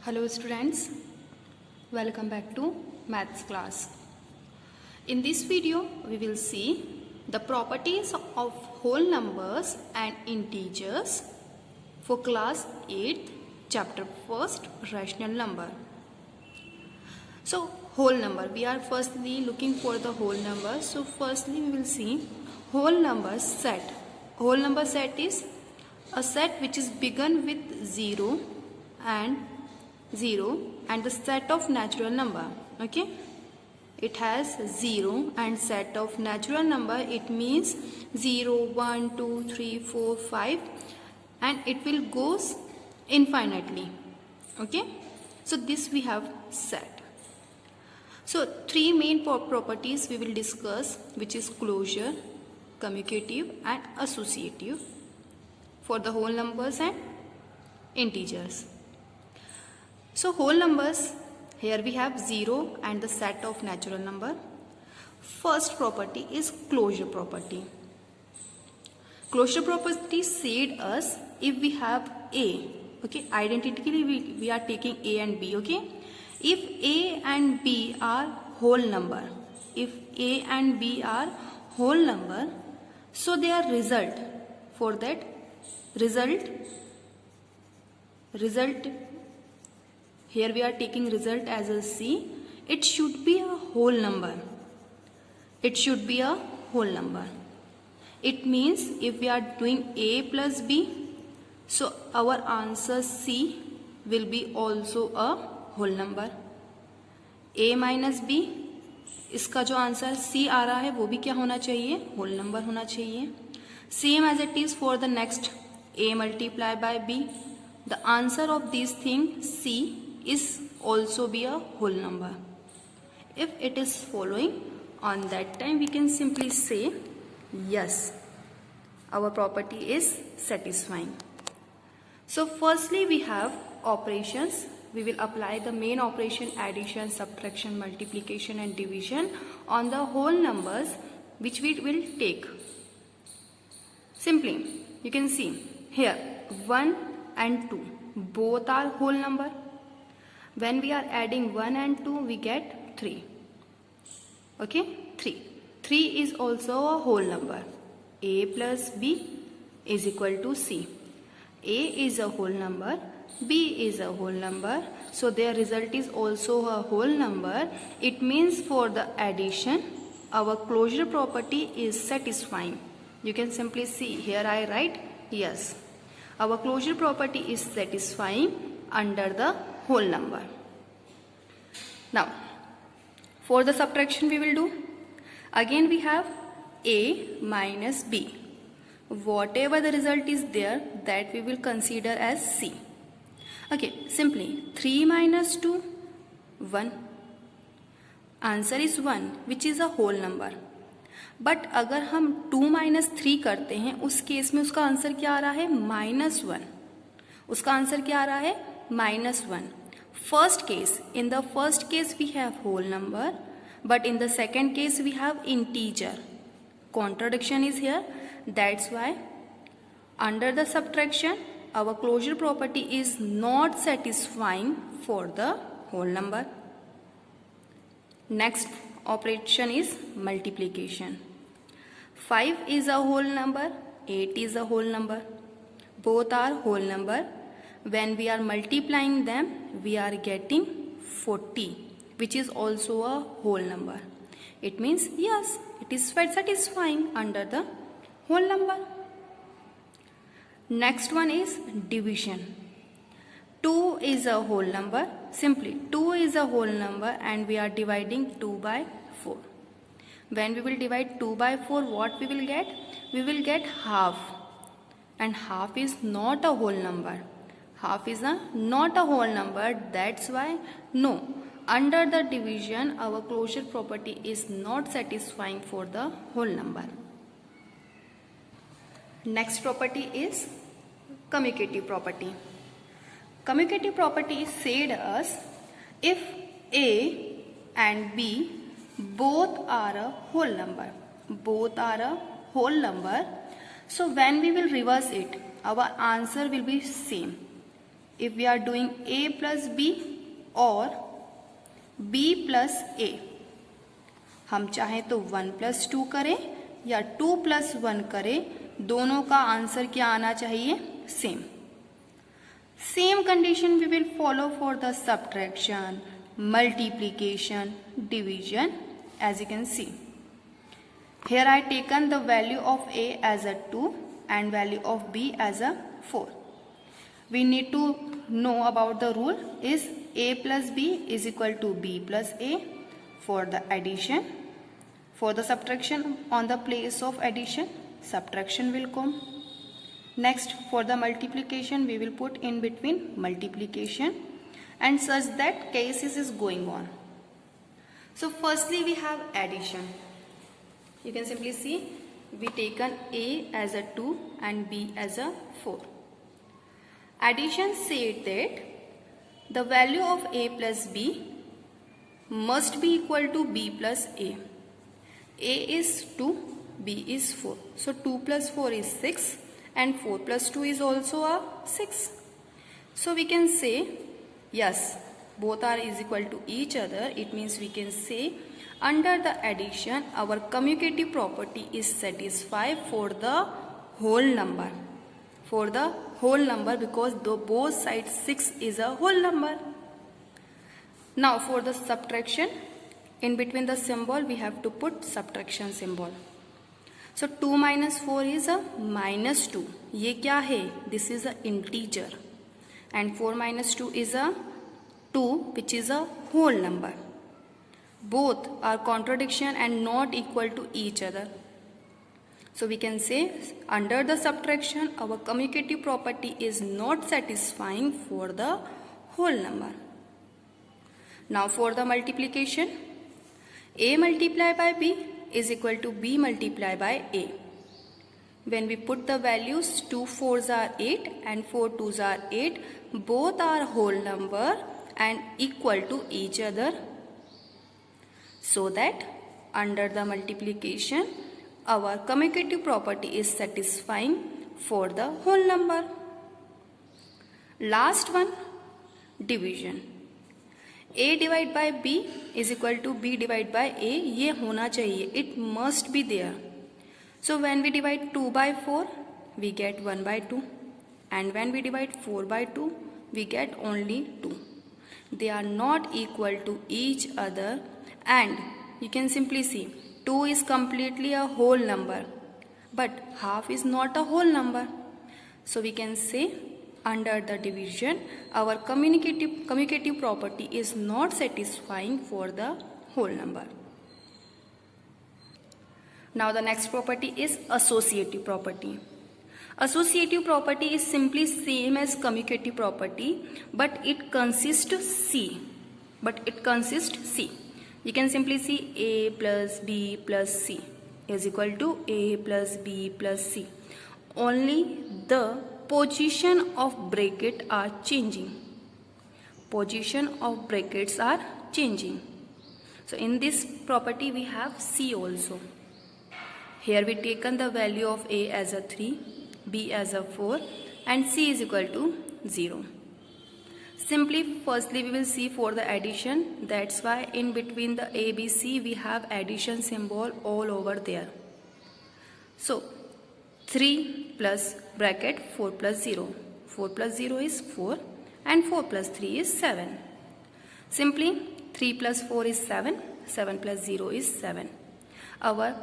Hello students, welcome back to maths class. In this video we will see the properties of whole numbers and integers for class 8 chapter 1st rational number. So whole number, we are firstly looking for the whole number. So firstly we will see whole number set. Whole number set is a set which is begun with 0 and the set of natural number. Okay, it has 0 and set of natural number. It means 0 1 2 3 4 5 and it will goes infinitely. Okay, so this we have set. So three main properties we will discuss, which is closure, commutative and associative for the whole numbers and integers. So whole numbers, here we have 0 and the set of natural number. First property is closure property. Closure property said us if we have A, okay, identically we are taking A and B, okay. If A and B are whole number, if A and B are whole number, so their result, for that result, here we are taking result as a C, it should be a whole number. It should be a whole number. It means if we are doing A plus B, so our answer C will be also a whole number. A minus B, इसका जो answer C आ रहा है वो भी क्या होना चाहिए, whole number होना चाहिए. Same as it is for the next A multiplied by B. The answer of these things C is also be a whole number. If it is following, on that time we can simply say yes, our property is satisfying. So firstly we have operations. We will apply the main operation addition, subtraction, multiplication and division on the whole numbers which we will take. Simply you can see here 1 and 2 both are whole number. When we are adding 1 and 2 we get 3. Okay, 3 is also a whole number. A plus B is equal to C. A is a whole number, B is a whole number, so their result is also a whole number. It means for the addition our closure property is satisfying. You can simply see here I write yes, our closure property is satisfying under the whole number. Now for the subtraction we will do, again we have A minus B. Whatever the result is there, that we will consider as C. Okay, simply 3 minus 2, 1. Answer is 1, which is a whole number. But अगर हम 2 minus 3 करते हैं, उस case में उसका answer क्या आ रहा है, -1. उसका आंसर क्या आ रहा है, -1. First case, in the first case we have whole number, but in the second case we have integer. Contradiction is here. That's why under the subtraction our closure property is not satisfying for the whole number. Next operation is multiplication. 5 is a whole number, 8 is a whole number. Both are whole number. When we are multiplying them we are getting 40, which is also a whole number. It means yes, it is satisfying under the whole number. Next one is division. 2 is a whole number. Simply 2 is a whole number and we are dividing 2 by 4. When we will divide 2 by 4, what we will get? We will get half. And half is not a whole number. Half is not a whole number. That's why no. Under the division our closure property is not satisfying for the whole number. Next property is commutative property. Commutative property said us if A and B both are a whole number. Both are a whole number. So when we will reverse it, our answer will be same. if we are doing a plus b or b plus a, हम चाहें तो 1 plus 2 करें या 2 plus 1 करें, दोनों का answer क्या आना चाहिए? Same. Same condition we will follow for the subtraction, multiplication, division, as you can see. Here I taken the value of a as a 2 and value of b as a 4. We need to know about the rule is a plus b is equal to b plus a for the addition. For the subtraction, on the place of addition, subtraction will come. Next, for the multiplication, we will put in between multiplication, and such that cases is going on. So firstly we have addition. You can simply see we taken a as a 2 and b as a 4. Addition said that the value of a plus b must be equal to b plus a. A is 2, b is 4. So 2 plus 4 is 6 and 4 plus 2 is also a 6. So we can say yes, both are is equal to each other. It means we can say under the addition our commutative property is satisfied for the whole number. For the whole number, because both sides 6 is a whole number. Now for the subtraction, in between the symbol we have to put subtraction symbol. So 2 minus 4 is a minus 2. ये क्या है? This is a integer. And 4 minus 2 is a 2, which is a whole number. Both are contradiction and not equal to each other. So we can say under the subtraction our commutative property is not satisfying for the whole number. Now for the multiplication, a multiplied by b is equal to b multiplied by a. When we put the values, 2 4s are 8 and 4 2s are 8, both are whole number and equal to each other. So that under the multiplication our commutative property is satisfying for the whole number. Last one, division. A divided by b is equal to b divided by a. ये होना चाहिए. It must be there. So when we divide 2 by 4, we get 1 by 2. And when we divide 4 by 2, we get only 2. They are not equal to each other, and you can simply see 2 is completely a whole number, but half is not a whole number. So we can say under the division our commutative property is not satisfying for the whole number. Now the next property is associative property. Associative property is simply same as commutative property, but it consists C. You can simply see a plus b plus c is equal to a plus b plus c. Only the position of bracket are changing. Position of brackets are changing. So in this property we have c also. Here we taken the value of a as a 3, b as a 4 and c is equal to 0. Simply firstly we will see for the addition. That's why in between the a, b, c we have addition symbol all over there. So 3 plus bracket 4 plus 0. 4 plus 0 is 4 and 4 plus 3 is 7. Simply 3 plus 4 is 7. 7 plus 0 is 7. Our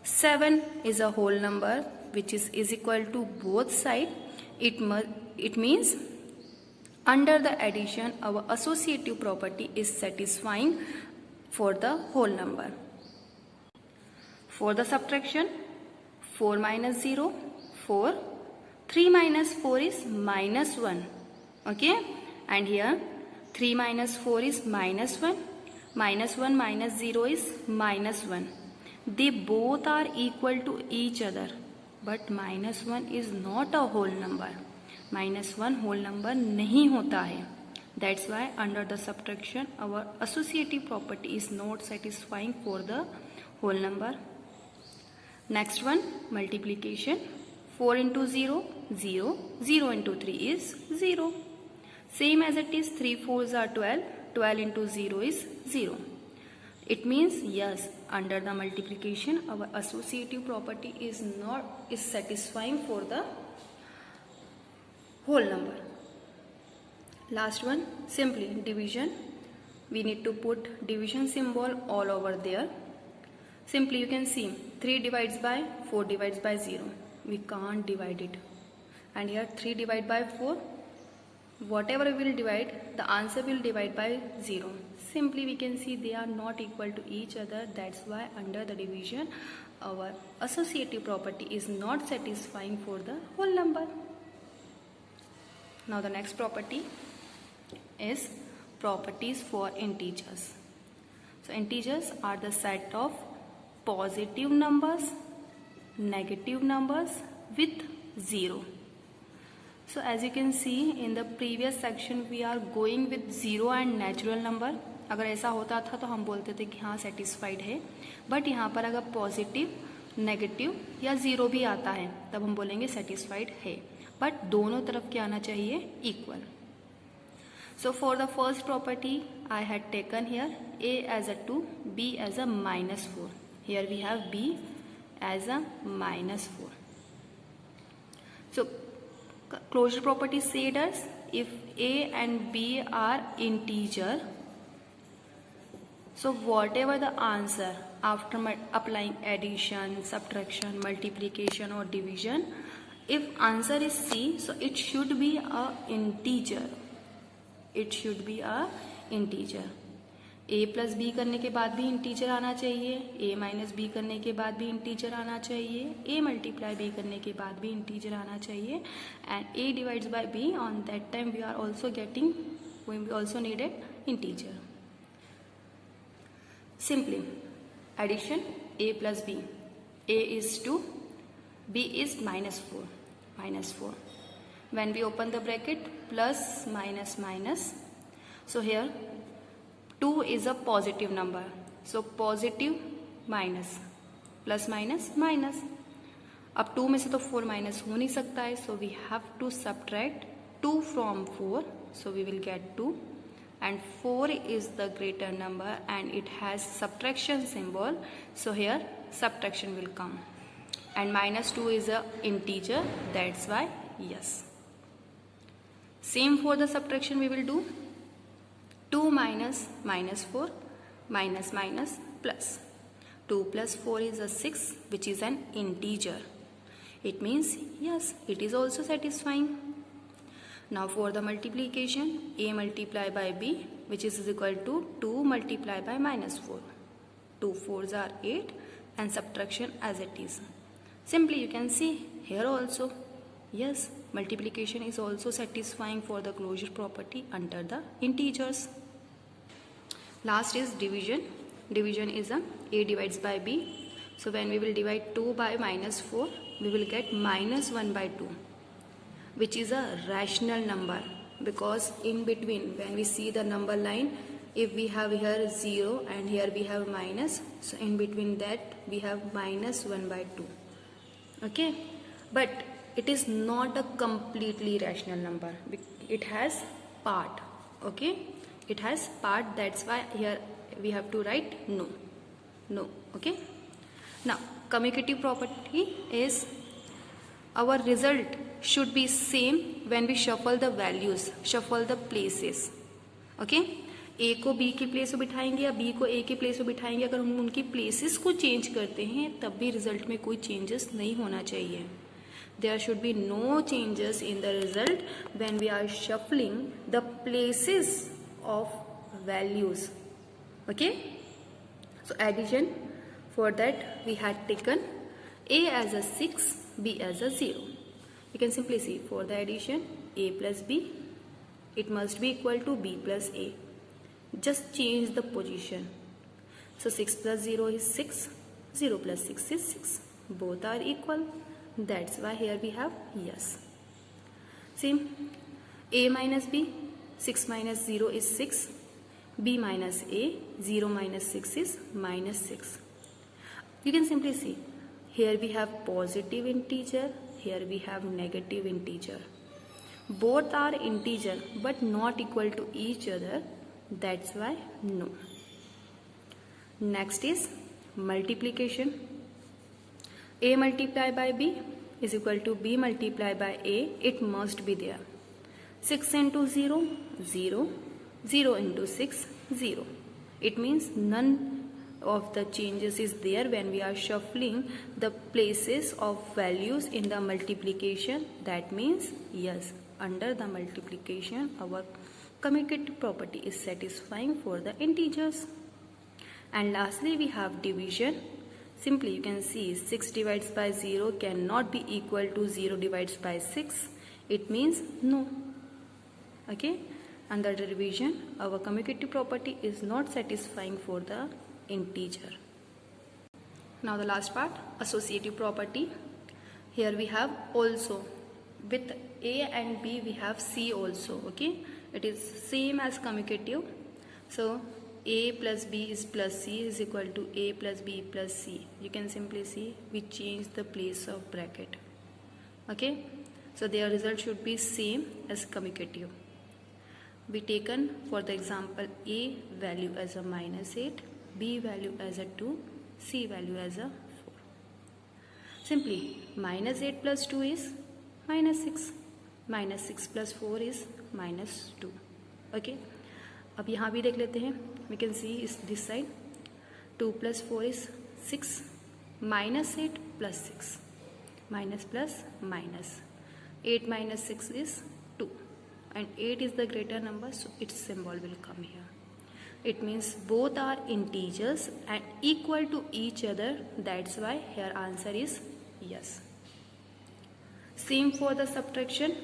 7 is a whole number which is equal to both sides. It means under the addition our associative property is satisfying for the whole number. For the subtraction, 4 minus 0, 4. 3 minus 4 is minus 1. Okay? And here 3 minus 4 is minus 1. Minus 1 minus 0 is minus 1. They both are equal to each other. But minus 1 is not a whole number. Minus 1 whole number नहीं होता है. That's why under the subtraction our associative property is not satisfying for the whole number. Next one, multiplication. 4 into 0, 0. 0 into 3 is 0. Same as it is, 3 4s are 12. 12 into 0 is 0. It means yes, under the multiplication, our associative property is satisfying for the whole number. Last one, simply division. We need to put division symbol all over there. Simply you can see 3 divides by 4 divides by 0. We can't divide it. And here 3 divided by 4. Whatever we will divide, the answer will divide by 0. Simply we can see they are not equal to each other. That's why under the division, our associative property is not satisfying for the whole number. Now the next property is properties for integers. So integers are the set of positive numbers, negative numbers with 0. So as you can see in the previous section, we are going with 0 and natural number. अगर ऐसा होता था तो हम बोलते थे कि हाँ सेटिस्फाइड है, बट यहाँ पर अगर पॉजिटिव, नेगेटिव या 0 भी आता है तब हम बोलेंगे सेटिस्फाइड है, बट दोनों तरफ क्या आना चाहिए, equal. So for the first property, I had taken here a as a 2, b as a -4. Here we have b as a -4. So closure property said us if a and b are integer, so whatever the answer after applying addition, subtraction, multiplication or division, if answer is C, so it should be a integer. It should be a integer. a plus b करने के बाद भी integer आना चाहिए, a minus b करने के बाद भी इंटीजर आना चाहिए, a मल्टीप्लाई b करने के बाद भी इंटीजर आना चाहिए, and a divides by b, on that time we also needed integer. Simply addition, a plus b, a is 2, b is -4. When we open the bracket, plus minus minus, so here 2 is a positive number, so positive minus, plus minus minus. अब 2 में से तो 4 minus हो नहीं सकता है, so we have to subtract 2 from 4, so we will get 2, and 4 is the greater number and it has subtraction symbol, so here subtraction will come, and -2 is a integer, that's why yes. Same for the subtraction we will do. 2 minus -4 minus minus plus. 2 plus 4 is a 6, which is an integer. It means yes, it is also satisfying. Now for the multiplication, a multiplied by b, which is equal to 2 multiplied by -4. 2 4s are 8, and subtraction as it is. Simply you can see here also, yes, multiplication is also satisfying for the closure property under the integers. Last is division. Division is a divides by b. So when we will divide 2 by -4, we will get -1 by 2, which is a rational number, because in between when we see the number line, if we have here 0 and here we have minus, so in between that we have -1 by 2. Okay, but it is not a completely rational number. It has part. Okay, it has part, that's why here we have to write no. Okay, now commutative property is our result should be same when we shuffle the values, shuffle the places. Okay, a को b की place पे बिठाएंगे या b को a की place पे बिठाएंगे, अगर हम उनकी प्लेसेस को चेंज करते हैं तब भी रिजल्ट में कोई चेंजेस नहीं होना चाहिए. There should be no changes in the result when we are shuffling the places of values. Okay, so addition, for that we had taken a as a 6, b as a 0. You can simply see for the addition, a plus b, it must be equal to b plus a. Just change the position. So 6 plus 0 is 6, 0 plus 6 is 6, both are equal. That's why here we have yes. Same, a minus b, 6 minus 0 is 6, b minus a, 0 minus 6 is -6. You can simply see here we have positive integer, here we have negative integer. both are integer but not equal to each other, that's why no. Next is multiplication. A multiplied by B is equal to B multiplied by A. It must be there. 6 into 0, 0. 0 into 6, 0. It means none of the changes is there when we are shuffling the places of values in the multiplication. That means yes, under the multiplication our commutative property is satisfying for the integers. And lastly we have division. Simply you can see 6 divided by 0 cannot be equal to 0 divided by 6. It means no. Okay, under the division our commutative property is not satisfying for the integer. Now the last part, associative property. Here we have also, with A and B we have C also. Okay, it is same as commutative. So A plus B is plus C is equal to A plus B plus C. You can simply see we change the place of bracket. Okay, so their result should be same as commutative. We taken for the example A value as a -8, B value as a 2, C value as a 4. Simply -8 plus 2 is -6, -6 plus 4 is -2. Okay, अब यहाँ भी देख लेते हैं. We can see is this side 2 plus 4 is 6, -8 plus 6, minus plus minus, 8 minus 6 is 2, and 8 is the greater number, so its symbol will come here. It means both are integers and equal to each other, that's why here answer is yes. Same for the subtraction,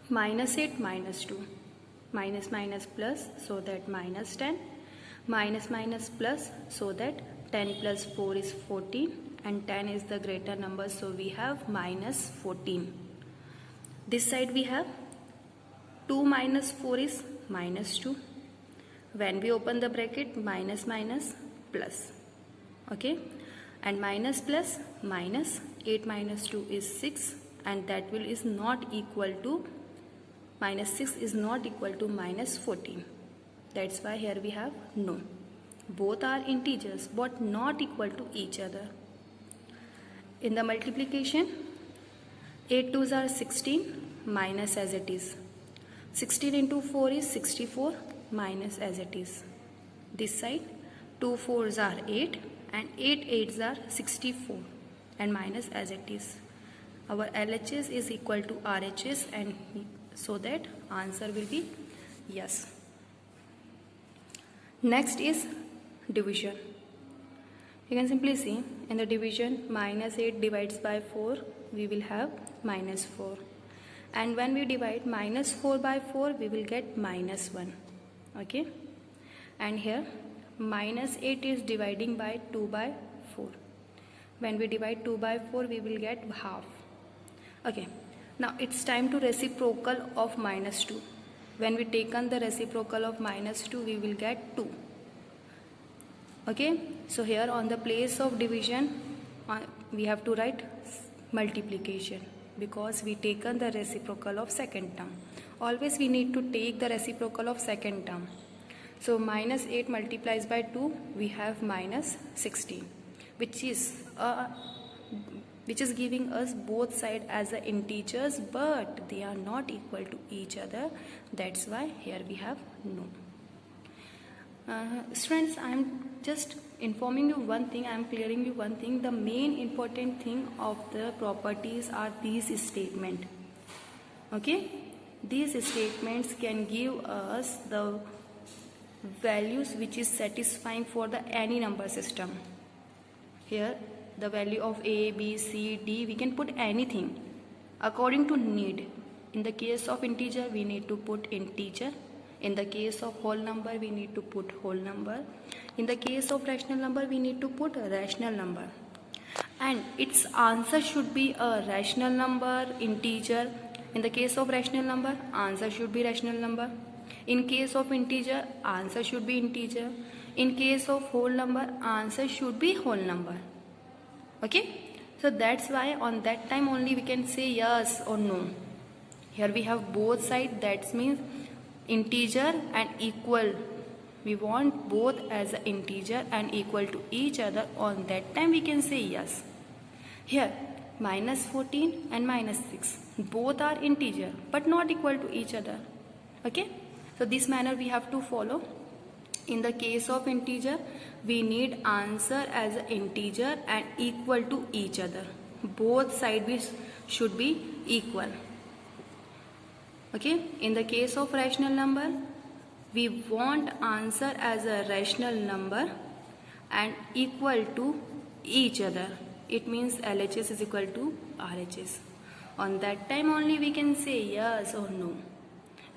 -8 minus 2, minus minus plus, so that -10, minus minus plus, so that 10 plus 4 is 14, and 10 is the greater number, so we have -14. This side we have 2 minus 4 is -2. When we open the bracket, minus minus plus. Okay, and minus plus minus, 8 minus 2 is 6, and that will is not equal to -6 is not equal to -14. That's why here we have no. Both are integers but not equal to each other. In the multiplication, 8 2s are 16, minus as it is. 16 into 4 is 64, minus as it is. This side 2 4s are 8 and 8 8s are 64 and minus as it is. Our LHS is equal to RHS, and so that answer will be yes. Next is division. You can simply see in the division, -8 divides by 4, we will have -4. And when we divide -4 by 4, we will get -1. Okay. And here -8 is dividing by 2 by 4. When we divide 2 by 4, we will get half. Okay. Now it's time to reciprocal of -2. When we take on the reciprocal of -2, we will get 2. Okay. So here on the place of division, we have to write multiplication, because we taken the reciprocal of second term. Always we need to take the reciprocal of second term. So -8 multiplies by 2, we have -16, which is giving us both sides as the integers, but they are not equal to each other. That's why here we have no. Students, I am just informing you one thing, I am clearing you one thing. The main important thing of the properties are these statements. Okay, these statements can give us the values which is satisfying for the any number system. Here the value of A, B, C, D, we can put anything according to need. In the case of integer, we need to put integer. In the case of whole number, we need to put whole number. In the case of rational number, we need to put a rational number. And its answer should be a rational number, integer. In the case of rational number, answer should be rational number. In case of integer, answer should be integer. In case of whole number, answer should be whole number. Okay, so that's why on that time only we can say yes or no. Here we have both sides, that means integer and equal. We want both as an integer and equal to each other. On that time we can say yes. Here minus 14 and minus 6 both are integer but not equal to each other. Okay, so this manner we have to follow. In the case of integer, we need answer as an integer and equal to each other. Both sides should be equal. Okay, in the case of rational number, we want answer as a rational number and equal to each other. It means LHS is equal to RHS. On that time only we can say yes or no.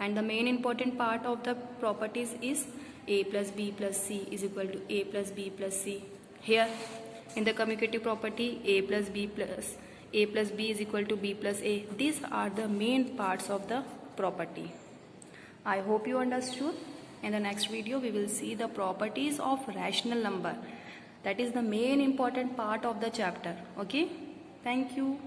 And the main important part of the properties is A plus B plus C is equal to A plus B plus C. Here in the commutative property, A plus B is equal to B plus A. These are the main parts of the property. I hope you understood. In the next video we will see the properties of rational number. That is the main important part of the chapter. Okay, thank you.